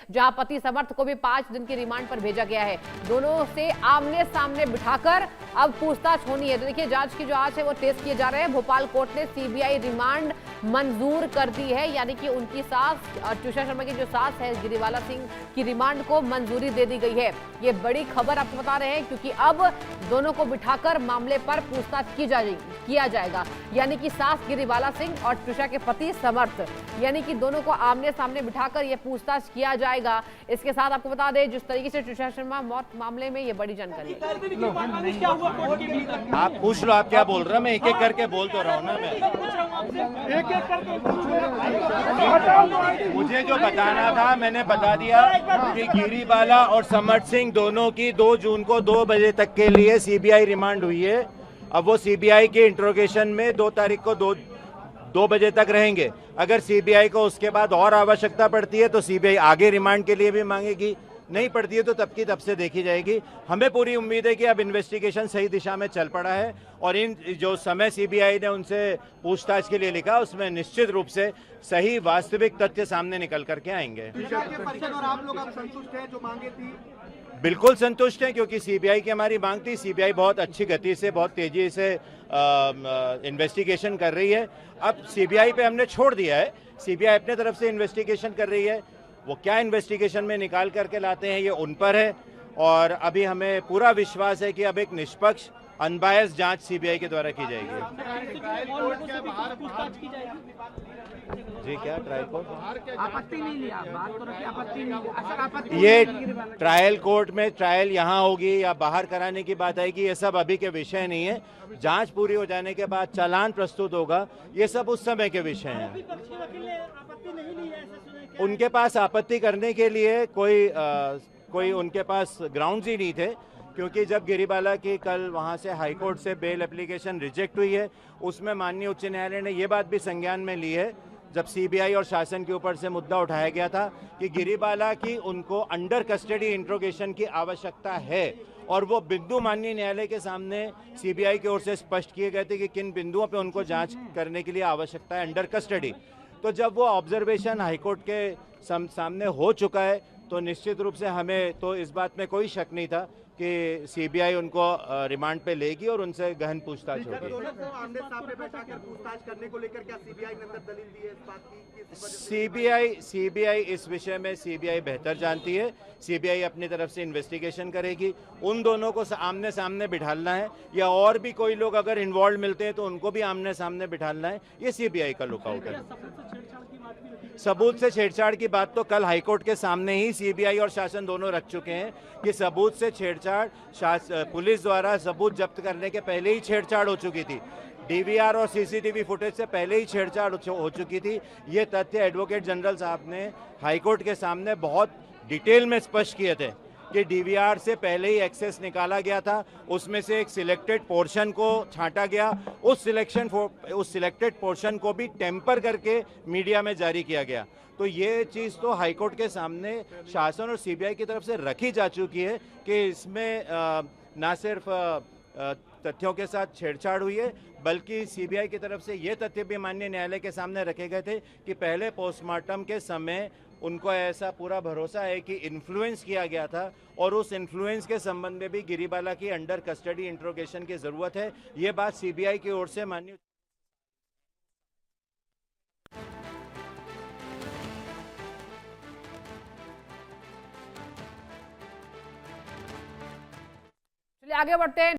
जहां पति समर्थ को भी 5 दिन की रिमांड पर भेजा गया है। दोनों से आमने सामने बिठाकर अब पूछताछ होनी है। तो देखिए, जांच की जो आज है वो तेज किए जा रहे हैं। भोपाल कोर्ट ने सीबीआई रिमांड मंजूर कर दी है, यानी कि उनकी सास ट्यूशा शर्मा की जो सास है गिरीबाला सिंह की रिमांड को मंजूरी दे दी गई है। ये बड़ी खबर आपको बता रहे हैं, क्योंकि अब दोनों को बिठाकर मामले पर पूछताछ किया जाएगा। यानी कि सास गिरीबाला सिंह और ट्यूशा के पति समर्थ, यानी कि दोनों को आमने सामने बिठाकर यह पूछताछ किया जाएगा। इसके साथ आपको बता दें, जिस तरीके से ट्यूशा शर्मा मौत मामले में ये बड़ी जानकारी है। आप पूछ लो, आप क्या बोल रहे हैं, मैं एक एक करके बोल तो रहा हूँ ना। मैं मुझे जो बताना था मैंने बता दिया कि गिरीबाला और समर्थ सिंह दोनों की 2 जून को 2 बजे तक के लिए सीबीआई रिमांड हुई है। अब वो सीबीआई के इंट्रोगेशन में 2 तारीख को 2 बजे तक रहेंगे। अगर सीबीआई को उसके बाद और आवश्यकता पड़ती है तो सीबीआई आगे रिमांड के लिए भी मांगेगी, नहीं पड़ती है तो तब की तब से देखी जाएगी। हमें पूरी उम्मीद है कि अब इन्वेस्टिगेशन सही दिशा में चल पड़ा है और इन जो समय सीबीआई ने उनसे पूछताछ के लिए लिखा उसमें निश्चित रूप से सही वास्तविक तथ्य सामने निकल करके आएंगे। और आप लोग अब संतुष्ट हैं जो मांगे थी? बिल्कुल संतुष्ट हैं, क्योंकि सीबीआई की हमारी मांग थी। सीबीआई बहुत अच्छी गति से, बहुत तेजी से इन्वेस्टिगेशन कर रही है। अब सीबीआई पे हमने छोड़ दिया है, सीबीआई अपने तरफ से इन्वेस्टिगेशन कर रही है। वो क्या इन्वेस्टिगेशन में निकाल करके लाते हैं ये उन पर है, और अभी हमें पूरा विश्वास है कि अब एक निष्पक्ष अनबायस जांच सीबीआई के द्वारा की जाएगी। जी क्या ट्रायल कोर्ट आपत्ति नहीं लिया, बात तो रखी, आपत्ति नहीं, आपत्ति ये ट्रायल कोर्ट में ट्रायल यहाँ होगी या बाहर कराने की बात आएगी, ये सब अभी के विषय नहीं है। जांच पूरी हो जाने के बाद चालान प्रस्तुत होगा, ये सब उस समय के विषय हैं। उनके पास आपत्ति करने के लिए कोई उनके पास ग्राउंड्स ही नहीं थे, क्योंकि जब गिरीबाला की कल वहां से हाईकोर्ट से बेल एप्लीकेशन रिजेक्ट हुई है, उसमें माननीय उच्च न्यायालय ने ये बात भी संज्ञान में ली है, जब सीबीआई और शासन के ऊपर से मुद्दा उठाया गया था कि गिरीबाला की उनको अंडर कस्टडी इंट्रोगेशन की आवश्यकता है, और वो बिंदु माननीय न्यायालय के सामने सीबीआई की ओर से स्पष्ट किए गए थे कि किन बिंदुओं पे उनको जांच करने के लिए आवश्यकता है अंडर कस्टडी। तो जब वो ऑब्जर्वेशन हाईकोर्ट के सामने हो चुका है तो निश्चित रूप से हमें तो इस बात में कोई शक नहीं था कि सीबीआई उनको रिमांड पे लेगी और उनसे गहन पूछताछ होगी। सीबीआई इस विषय में सीबीआई बेहतर जानती है। सीबीआई अपनी तरफ से इन्वेस्टिगेशन करेगी। उन दोनों को आमने सामने बिठालना है, या और भी कोई लोग अगर इन्वॉल्व मिलते हैं तो उनको भी आमने सामने बिठालना है, ये सीबीआई का लुकआउट है। सबूत से छेड़छाड़ की बात तो कल हाईकोर्ट के सामने ही सीबीआई और शासन दोनों रख चुके हैं कि सबूत से छेड़छाड़ पुलिस द्वारा सबूत जब्त करने के पहले ही छेड़छाड़ हो चुकी थी। डीवीआर और सीसीटीवी फुटेज से पहले ही छेड़छाड़ हो चुकी थी। ये तथ्य एडवोकेट जनरल साहब ने हाईकोर्ट के सामने बहुत डिटेल में स्पष्ट किए थे कि डीवीआर से पहले ही एक्सेस निकाला गया था, उसमें से एक सिलेक्टेड पोर्शन को छांटा गया, उस सिलेक्टेड पोर्शन को भी टेम्पर करके मीडिया में जारी किया गया। तो ये चीज़ तो हाईकोर्ट के सामने शासन और सीबीआई की तरफ से रखी जा चुकी है कि इसमें ना सिर्फ तथ्यों के साथ छेड़छाड़ हुई है, बल्कि सीबीआई की तरफ से ये तथ्य भी माननीय न्यायालय के सामने रखे गए थे कि पहले पोस्टमार्टम के समय उनको ऐसा पूरा भरोसा है कि इन्फ्लुएंस किया गया था, और उस इन्फ्लुएंस के संबंध में भी गिरीबाला की अंडर कस्टडी इंट्रोगेशन की जरूरत है। ये बात सीबीआई की ओर से माननीय आगे बढ़ते हैं।